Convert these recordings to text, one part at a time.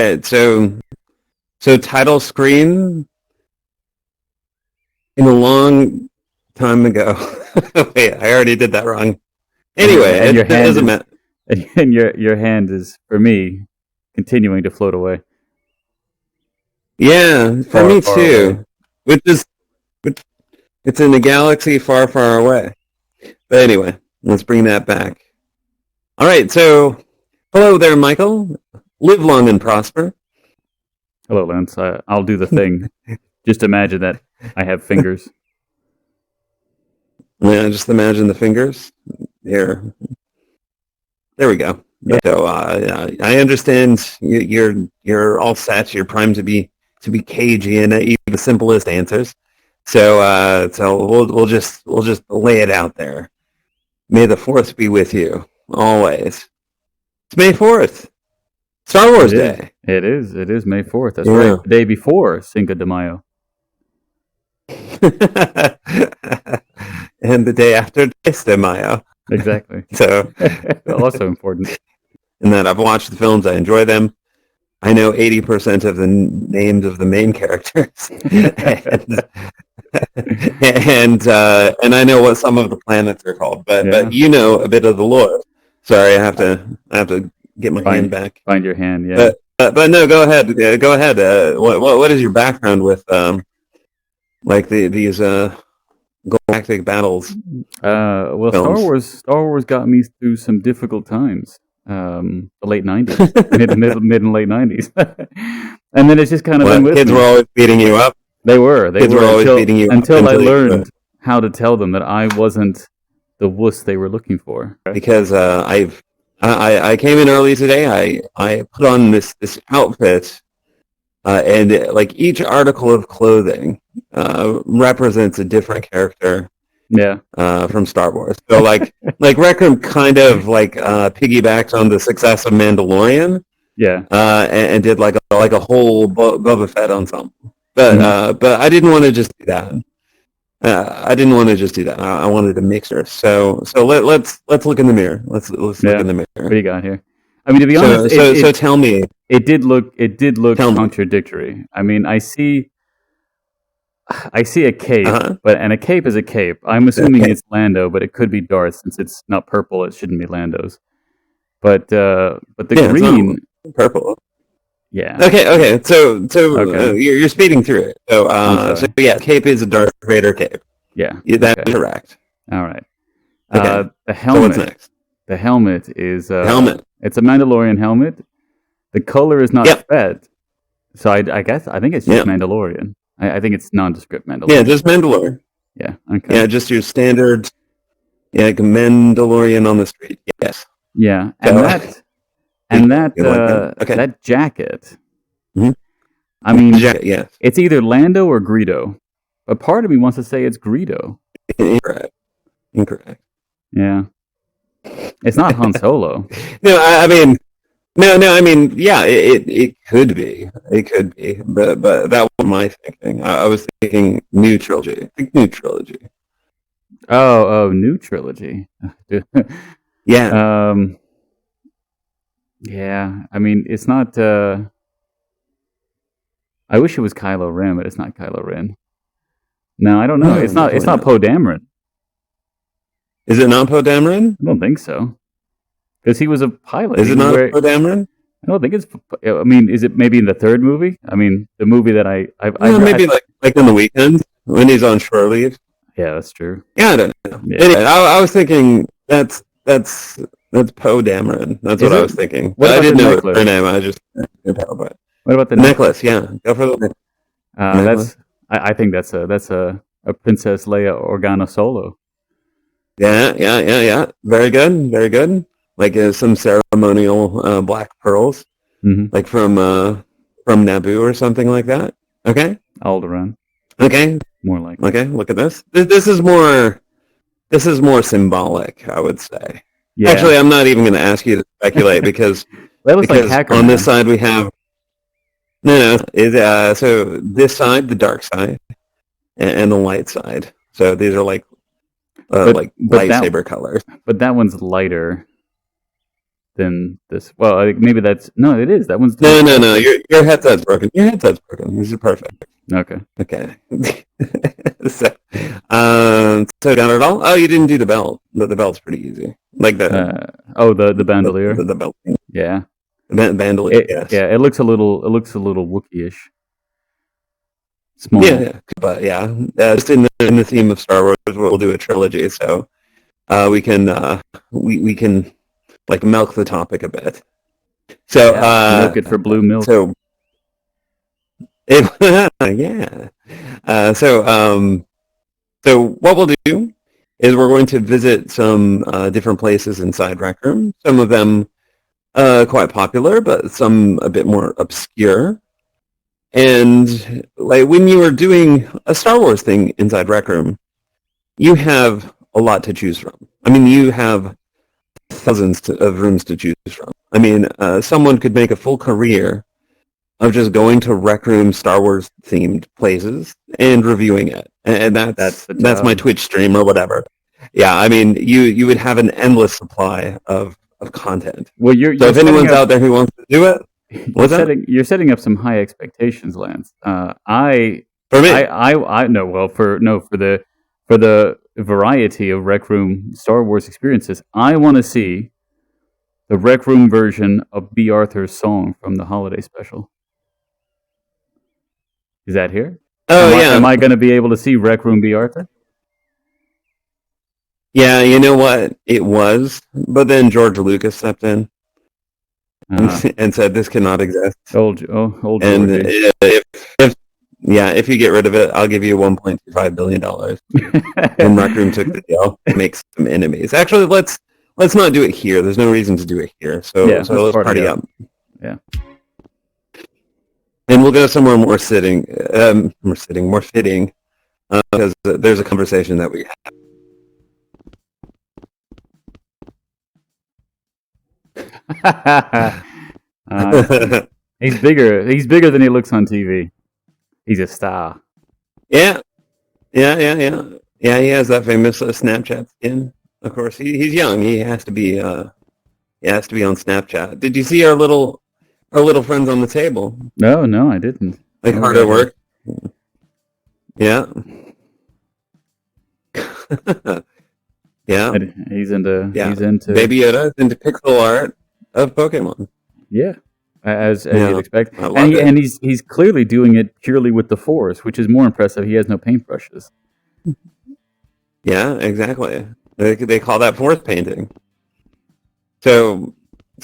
right. So title screen in a long time ago. Wait, I already did that wrong. Anyway, and your it hand doesn't is, matter. and your hand is for me continuing to float away. Yeah, for Far, me far away. too. Which it's in a galaxy far, far away. But anyway, let's bring that back. All right, so hello there, Michael. Live long and prosper. Hello, Lance. I'll do the thing. Just imagine that I have fingers. Yeah, just imagine the fingers. Here, there we go. Yeah. So I understand you're all set. You're primed to be cagey in even the simplest answers. So we'll just lay it out there. May the Fourth be with you always. It's May 4th, Star Wars It is. Day. It is. It is May 4th. That's Yeah. right. The day before Cinco de Mayo. And the day after Diez de Mayo. Exactly. So also important. And that I've watched the films, I enjoy them. I know 80% of the names of the main characters, and I know what some of the planets are called. But you know a bit of the lore. Sorry, I have to get my hand back. Find your hand, yeah. But no, go ahead. Go ahead. What is your background with like these galactic battles? Well, films? Star Wars got me through some difficult times. The late 90s, mid and late 90s, and then it's just kind of been with kids me. Were always beating you up. They were always beating you until I learned how to tell them that I wasn't the wuss they were looking for. Because I came in early today. I put on this outfit, and like each article of clothing represents a different character. Yeah. From Star Wars. So like Reckham kind of like piggybacked on the success of Mandalorian. Yeah. And did like a whole Boba Fett ensemble. But I didn't want to just do that. I wanted a mixture. So let's look in the mirror. Let's look in the mirror. What do you got here? I mean, to be honest, so tell me. It did look contradictory. I mean, I see a cape, and a cape is a cape. I'm assuming it's Lando, but it could be Darth since it's not purple. It shouldn't be Lando's. But the green, purple. Yeah. Okay. So you're speeding through it. So yeah, cape is a Darth Vader cape. Yeah. That's correct. All right. Okay. The helmet. So what's next? The helmet is helmet. It's a Mandalorian helmet. The color is not red, so I think it's just Mandalorian. I think it's nondescript Mandalorian. Yeah, just Mandalorian. Yeah. Okay. Yeah, just your standard. Yeah, like a Mandalorian on the street. Yes. Yeah, and that jacket. Mm-hmm. I mean, yes. It's either Lando or Greedo, but part of me wants to say it's Greedo. Incorrect. Yeah. It's not Han Solo. No, I mean, yeah, it could be. It could be. But that was my thinking. I was thinking new trilogy. New trilogy. Oh, new trilogy. Yeah. Yeah. I mean, it's not. I wish it was Kylo Ren, but it's not Kylo Ren. No, I don't know. It's not Poe Dameron. Is it not Poe Dameron? I don't think so. Because he was a pilot. Is it not Poe Dameron? I don't think it's. I mean, is it maybe in the third movie? I mean, the movie that maybe like on the weekend when he's on shore leave. Yeah, that's true. Yeah, I don't know. Yeah. Anyway, I was thinking that's Poe Dameron. That's what I was thinking. What I didn't know necklace? her name. I just what about the necklace? Yeah, go for the necklace. I think that's a Princess Leia Organa Solo. Yeah. Very good. Like some ceremonial black pearls, like from Naboo or something like that. Okay. Alderaan. Okay. More like. Okay. Look at this. This is more symbolic, I would say. Yeah. Actually, I'm not even going to ask you to speculate because on this side we have so this side, the dark side, and the light side. So these are like lightsaber colors. But that one's lighter. than this. Well, maybe that's no. It is that one's no. Your headset's broken. Your headset's broken. This is perfect. Okay. So got it all. Oh, you didn't do the belt. The belt's pretty easy. Like the the bandolier. The belt thing. Yeah. Bandolier. Yes. Yeah. It looks a little Wookiee-ish. Small. Yeah, but yeah, just in the theme of Star Wars, we'll do a trilogy, so we can like milk the topic a bit. So milk it for blue milk. So yeah. So what we'll do is we're going to visit some different places inside Rec Room. Some of them quite popular, but some a bit more obscure. And like when you are doing a Star Wars thing inside Rec Room, you have a lot to choose from. I mean, you have thousands of rooms to choose from. I mean, someone could make a full career of just going to Rec Room Star Wars themed places and reviewing it, and that's my Twitch stream or whatever. Yeah, I mean, you would have an endless supply of content. Well, so if anyone's out there who wants to do it. You're setting up some high expectations, Lance. For me, for the variety of Rec Room Star Wars experiences, I want to see the Rec Room version of B. Arthur's song from the holiday special. Is that here? Oh, Am I going to be able to see Rec Room B. Arthur? Yeah, you know what? It was, but then George Lucas stepped in. And said this cannot exist. Old and if you get rid of it, I'll give you $1.25 billion. And Rec Room took the deal to make some enemies. Actually, let's not do it here. There's no reason to do it here. So let's party up. Yeah. And we'll go somewhere more fitting, because there's a conversation that we have. He's bigger than he looks on TV. He's a star. Yeah. He has that famous Snapchat skin. Of course, he's young. He has to be on Snapchat. Did you see our little friends on the table? No, I didn't. Like hard at work. Yeah. Yeah. He's into Baby Yoda, into pixel art of Pokemon. Yeah. As you'd expect. And he's clearly doing it purely with the Force, which is more impressive. He has no paintbrushes. Yeah, exactly. They call that Force painting. So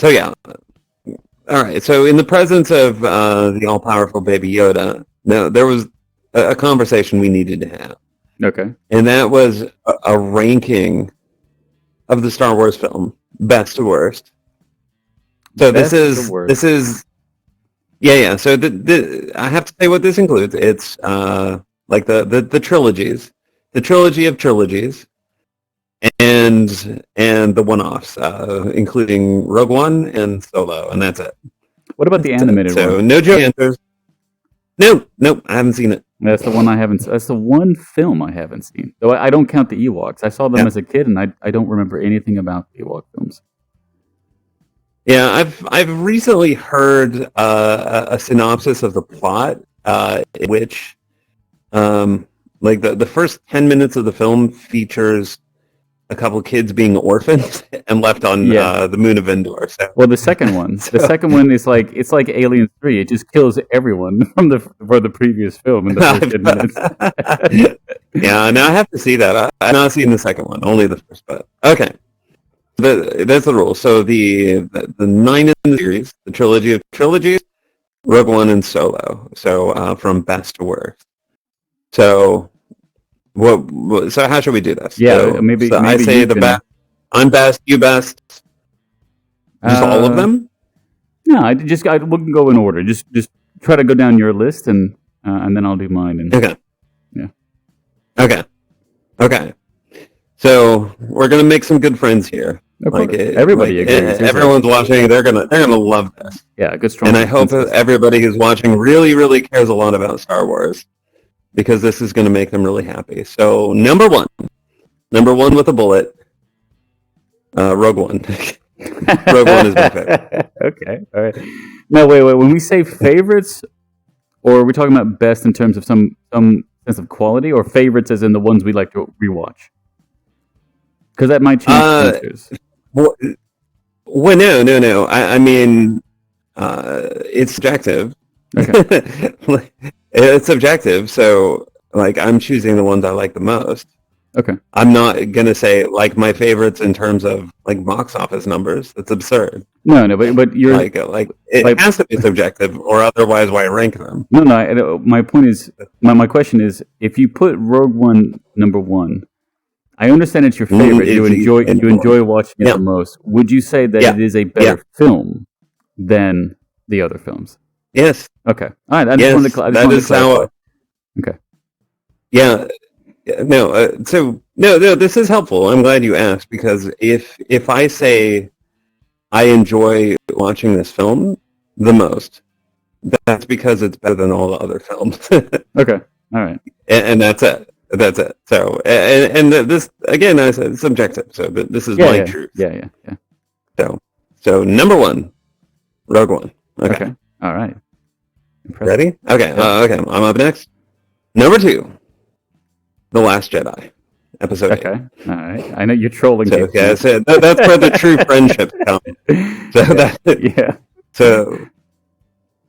yeah. All right. So in the presence of the all-powerful Baby Yoda, there was a conversation we needed to have. Okay. And that was a ranking of the Star Wars film, best to worst. So this is yeah. So I have to say what this includes. It's like the trilogies, the trilogy of trilogies, and the one-offs, including Rogue One and Solo, and that's it. What about the animated one? So no joke answers. No, I haven't seen it. That's the one I haven't. That's the one film I haven't seen. Though I don't count the Ewoks. I saw them as a kid, and I don't remember anything about the Ewok films. Yeah, I've recently heard a synopsis of the plot, in which, like the first 10 minutes of the film features a couple kids being orphaned and left on the moon of Endor. So. Well, the second one, is like it's like Alien 3. It just kills everyone for the previous film in the first 10 minutes. Yeah, now I have to see that. I've not seen the second one, only the first. But okay, that's the rule. So the 9 in the series, the trilogy of trilogies, Rogue One and Solo. So from best to worst. So. So how should we do this? Yeah, so, maybe I say the best. I'm best. You best. Just all of them? No, we can go in order. Just try to go down your list, and then I'll do mine. Okay. Yeah. Okay. So we're gonna make some good friends here. Everybody agrees. Everyone's watching. They're gonna love this. Yeah, good strong. And I hope that everybody who's watching really, really cares a lot about Star Wars, because this is going to make them really happy. So number one with a bullet, Rogue One. Rogue One is my favorite. Okay, all right. Now, wait. When we say favorites, or are we talking about best in terms of some sense of quality, or favorites as in the ones we like to rewatch? Because that might change answers. Well, no. I mean, it's subjective. Okay. It's subjective, so like I'm choosing the ones I like the most. Okay. I'm not gonna say like my favorites in terms of like box office numbers. That's absurd. No, but you're like it has to be subjective, or otherwise why rank them? No. My point is, my question is, if you put Rogue One number 1, I understand it's your favorite. You enjoy watching it the most. Would you say that it is a better film than the other films? Yes. Okay. All right. I just wanted to that is how. Okay. Yeah. No. So no. This is helpful. I'm glad you asked, because if I say I enjoy watching this film the most, that's because it's better than all the other films. Okay. All right. And that's it. That's it. So and this again, I said subjective. So this is my truth. Yeah. So number 1, Rogue One. Okay. All right. Impressive. Ready? Okay. Okay. I'm up next. Number 2, The Last Jedi, Episode 8. Okay. All right. I know you're trolling. So, that's where the true friendships come.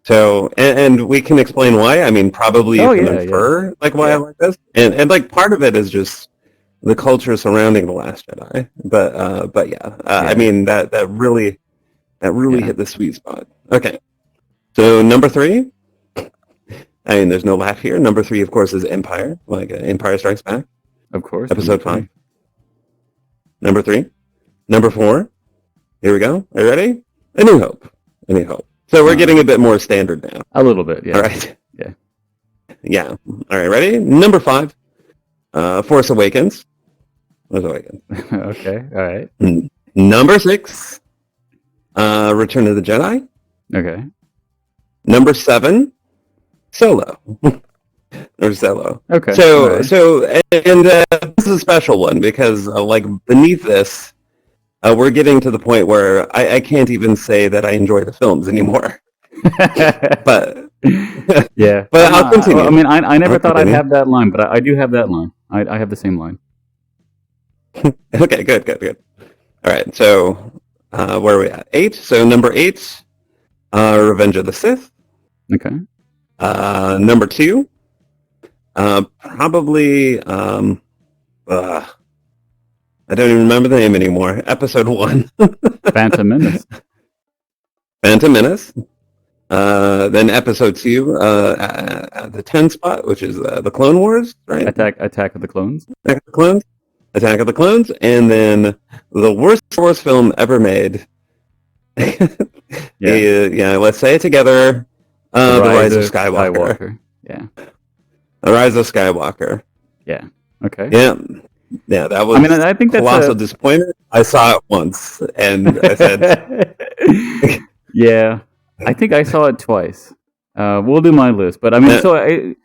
So and we can explain why. I mean, probably you can infer like why I like this, and like part of it is just the culture surrounding The Last Jedi. But I mean that really hit the sweet spot. Okay, so number 3. I mean, there's no laugh here. Number 3, of course, is Empire, like Empire Strikes Back. Of course. Episode 5. Number 3. Number 4. Here we go. Are you ready? A New Hope. A New Hope. So we're getting a bit more standard now. A little bit, yeah. All right. Yeah. Yeah. All right, ready? Number 5. Force Awakens. Okay, all right. Number 6. Return of the Jedi. Okay. Number 7. Solo. Or Solo. Okay. So this is a special one because like beneath this, we're getting to the point where I can't even say that I enjoy the films anymore. But yeah. But I'll continue. I mean, I never thought I'd have that line, but I do have that line. I have the same line. Okay. Good. All right. So where are we at? 8. So number 8, Revenge of the Sith. Okay. Number 2, probably, I don't even remember the name anymore. Episode 1. Phantom Menace. Then episode 2, the 10 spot, which is the Clone Wars, right? Attack of the Clones. Attack of the Clones. And then the worst Star Wars film ever made. Let's say it together. The Rise of Skywalker. Yeah. The Rise of Skywalker. Yeah. Okay. Yeah, that was. I mean, I think that's colossal disappointment. I saw it once, and I said, "Yeah." I think I saw it twice. We'll do my list, but I mean, okay.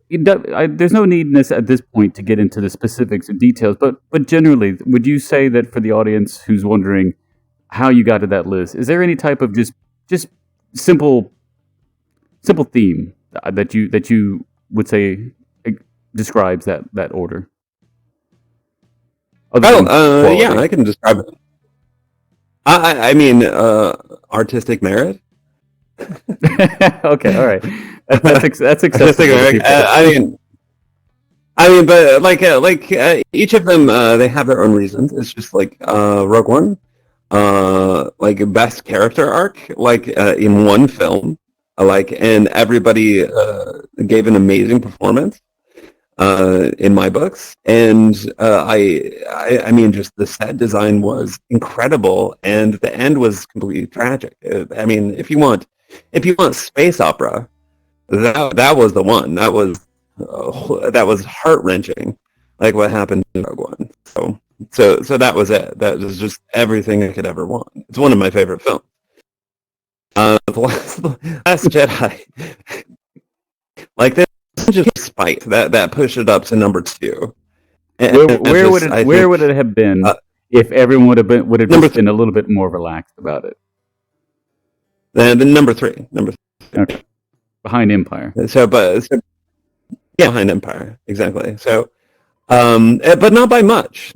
There's no need at this point to get into the specifics and details, but generally, would you say that for the audience who's wondering how you got to that list, is there any type of just simple theme that you would say describes that order? I can describe it. I mean, artistic merit. Okay, all right. That's acceptable. I mean, but each of them, they have their own reasons. It's just like Rogue One, like best character arc, like in one film, and everybody gave an amazing performance. In my books, and I mean, just the set design was incredible, and the end was completely tragic. I mean, if you want space opera, that was the one. That was heart wrenching, like what happened in Rogue One. So that was it. That was just everything I could ever want. It's one of my favorite films. The Last Jedi, like this. Just spite that pushed it up to number 2. Where would it have been if everyone would have just been a little bit more relaxed about it. The number three. Okay. Behind Empire. Behind Empire, exactly. So, but not by much.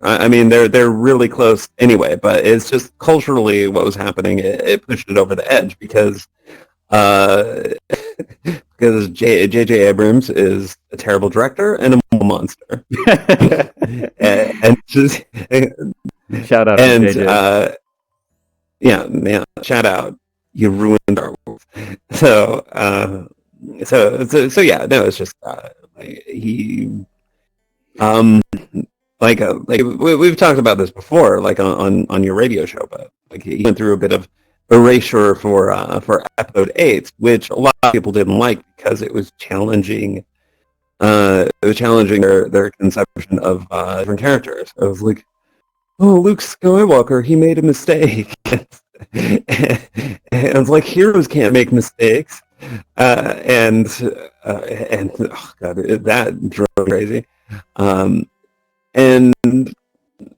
I mean, they're really close anyway. But it's just culturally what was happening. It pushed it over the edge because J.J. Abrams is a terrible director and a monster. and just shout out to J.J. Yeah, shout out. You ruined our world. So yeah, no, it's just he we've talked about this before, like on your radio show, but like he went through a bit of erasure for episode 8, which a lot of people didn't like because it was challenging. It was challenging their conception of different characters. It was like, oh, Luke Skywalker, he made a mistake. And it's like heroes can't make mistakes, and oh god, that drove me crazy. And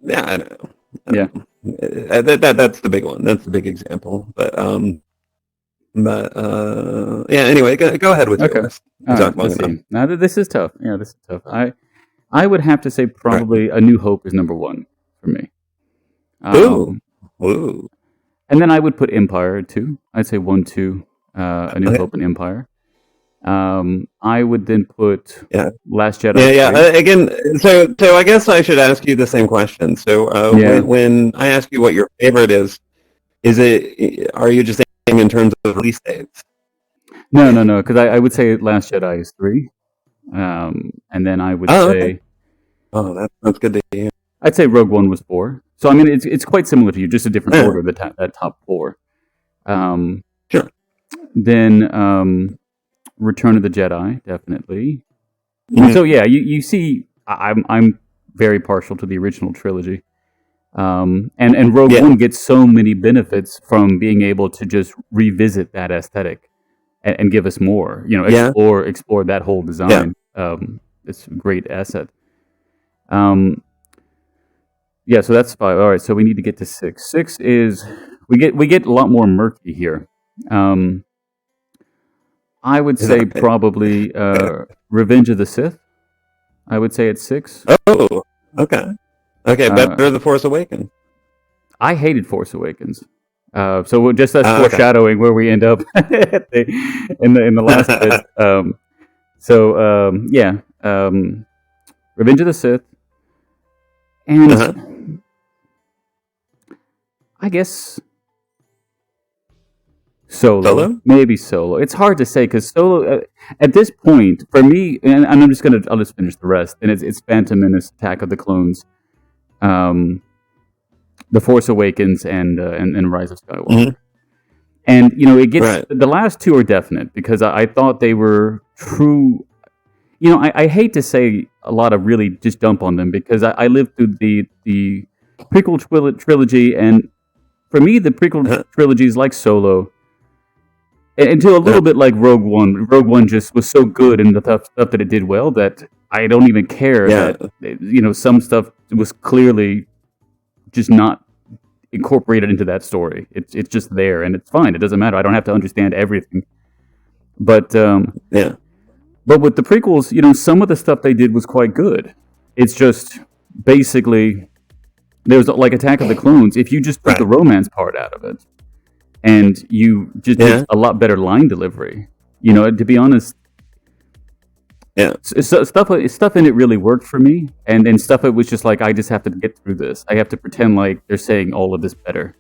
yeah, I don't know. That's the big one. That's the big example. But yeah. Anyway, go ahead with your list. Let's see. Now this is tough. Yeah, this is tough. I would have to say probably A New Hope is number 1 for me. Ooh. And then I would put Empire 2. I'd say 1, 2, A New Hope and Empire. I would then put Last Jedi. Yeah. Again, so I guess I should ask you the same question. So when I ask you what your favorite is it? Are you just saying in terms of release dates? No. Because I would say Last Jedi is 3, and then I would say. Okay. Oh, that's good to hear. I'd say Rogue One was 4. So I mean, it's quite similar to you, just a different order. That top 4. Sure. Then Return of the Jedi, definitely. Mm-hmm. So yeah, you see, I'm very partial to the original trilogy, and Rogue One gets so many benefits from being able to just revisit that aesthetic and give us more. Explore that whole design. It's a great asset. Yeah, so that's 5. All right, so we need to get to 6. 6 is we get a lot more murky here. I would say probably Revenge of the Sith. I would say it's 6. Oh, okay. Better than The Force Awakens. I hated Force Awakens. So just that's foreshadowing where we end up in the last bit. Revenge of the Sith. And I guess Solo? Maybe Solo. It's hard to say because Solo, at this point, for me, and I'll just finish the rest. And it's Phantom Menace, Attack of the Clones, The Force Awakens, and Rise of Skywalker. Mm-hmm. And it gets the last 2 are definite because I thought they were true. I hate to say a lot of really just dump on them because I lived through the prequel trilogy, and for me, the prequel trilogy is like Solo. And to a little bit like Rogue One. Rogue One just was so good in the stuff that it did well that I don't even care that some stuff was clearly just not incorporated into that story. It's just there and it's fine. It doesn't matter. I don't have to understand everything. But But with the prequels, some of the stuff they did was quite good. It's just basically there's like Attack of the Clones. If you just took the romance part out of it, and you just did a lot better line delivery, to be honest, stuff in it really worked for me, and then stuff it was just like I just have to get through this. I have to pretend like they're saying all of this better.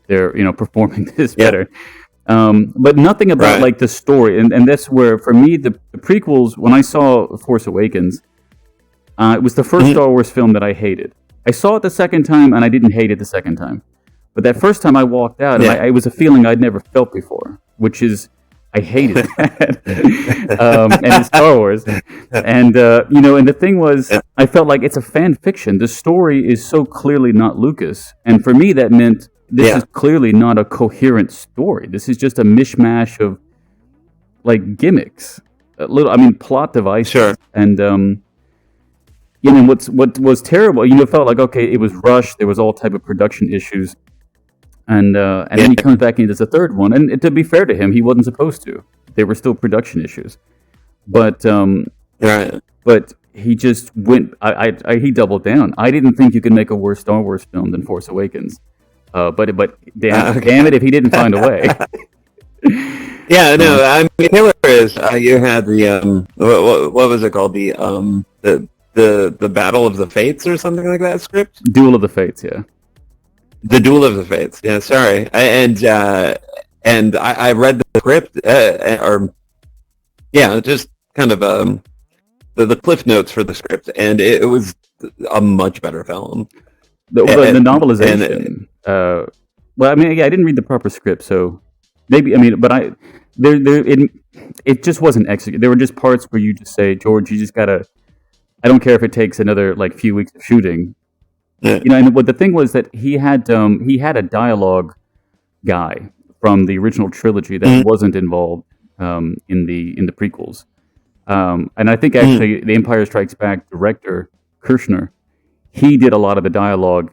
They're performing this better. But nothing about like the story, and that's where for me the prequels. When I saw Force Awakens, it was the first Star Wars film that I hated. I saw it the second time, and I didn't hate it the second time. But that first time I walked out, and it was a feeling I'd never felt before, which is I hated that. And it's Star Wars, and and the thing was, I felt like it's a fan fiction. The story is so clearly not Lucas, and for me that meant. This is clearly not a coherent story. This is just a mishmash of like gimmicks, plot devices, and what was terrible, it felt like, okay, it was rushed. There was all type of production issues, and then he comes back and does a third one. And to be fair to him, he wasn't supposed to. There were still production issues, but but he just went. He doubled down. I didn't think you could make a worse Star Wars film than Force Awakens, but damn it if he didn't find a way. Yeah, no, I mean, hilarious. You had the what was it called? The Battle of the Fates or something like that script. Duel of the Fates, yeah. The Duel of the Fates. Yeah, sorry. And I read the script, just kind of the cliff notes for the script, and it was a much better film. The novelization. Well, I mean, I didn't read the proper script, so maybe, but it just wasn't executed. There were just parts where you just say, George, you just gotta. I don't care if it takes another few weeks of shooting. Yeah. And what the thing was that he had a dialogue guy from the original trilogy that wasn't involved in the prequels. And I think actually the Empire Strikes Back director Kirshner, he did a lot of the dialogue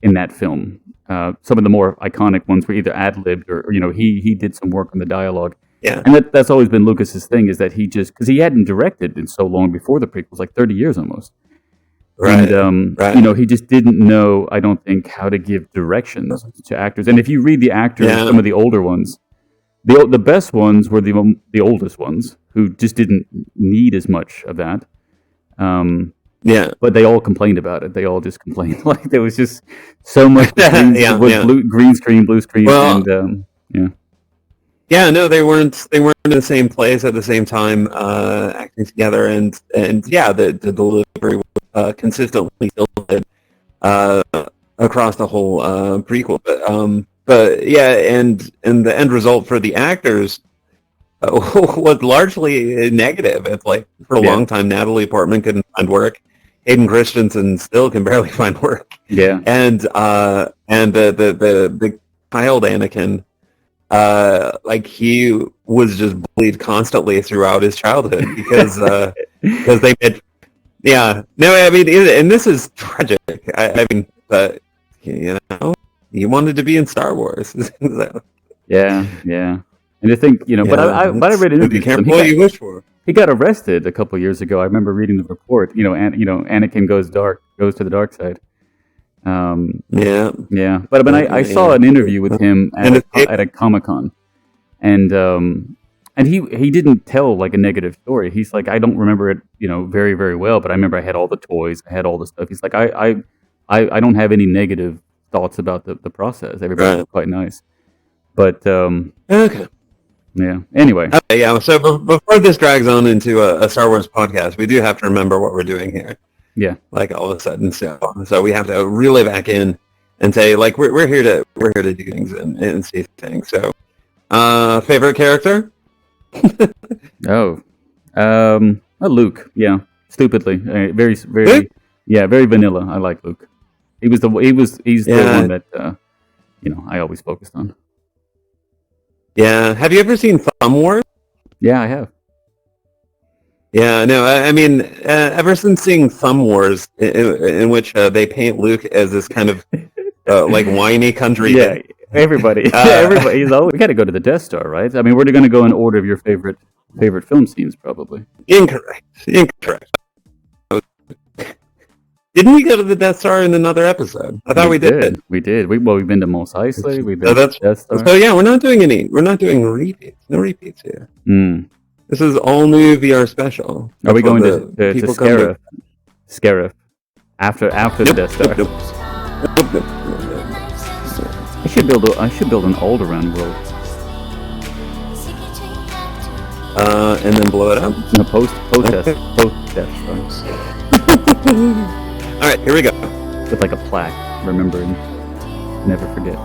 in that film. Some of the more iconic ones were either ad-libbed or he did some work on the dialogue. Yeah, and that's always been Lucas's thing, is that he just, because he hadn't directed in so long before the prequels, like 30 years almost. Right. And he just didn't know, I don't think, how to give directions to actors. And if you read the actors, some of the older ones, the best ones were the oldest ones who just didn't need as much of that. But they all complained about it. They all just complained. Like there was just so much green screen, blue screen, and Yeah, no, they weren't in the same place at the same time, acting together, and the delivery was consistently tilted across the whole prequel. But yeah, and the end result for the actors was largely negative. It's like for a long time, Natalie Portman couldn't find work. Hayden Christensen still can barely find work. Yeah, and the child Anakin. He was just bullied constantly throughout his childhood because they made, and this is tragic. But he wanted to be in Star Wars. So. Yeah, and I think but I read interviews. Be careful what you wish for. He got arrested a couple years ago. I remember reading the report. Anakin goes to the dark side. But I saw an interview with him at a Comic-Con, and he didn't tell like a negative story. He's like, I don't remember it very, very well, but I remember I had all the toys, I had all the stuff. He's like, I don't have any negative thoughts about the process. Everybody was quite nice, but okay. Yeah. Anyway. Okay, so before this drags on into a Star Wars podcast, we do have to remember what we're doing here. Yeah. Like all of a sudden, so we have to reel it back in and say, like, we're here to do things and see things. So, favorite character? Luke. Yeah, stupidly, very, very, very vanilla. I like Luke. He's the one that I always focused on. Yeah. Have you ever seen Thumb Wars? Yeah, I have. Yeah, no, I mean, ever since seeing Thumb Wars, in which they paint Luke as this kind of whiny country. Yeah, everybody. Everybody. We got to go to the Death Star, right? I mean, we're going to go in order of your favorite film scenes, probably. Incorrect. Didn't we go to the Death Star in another episode? I thought we did. We did. We've been to Mos Eisley. We've been to the Death Star. So yeah, we're not doing repeats. No repeats here. This is all new VR special. Are we going to Scarif? Scarif after the Death Star. Nope. I should build an Alderaan world. And then blow it up. No, post Death Star. All right, here we go. With like a plaque, remembering, never forget.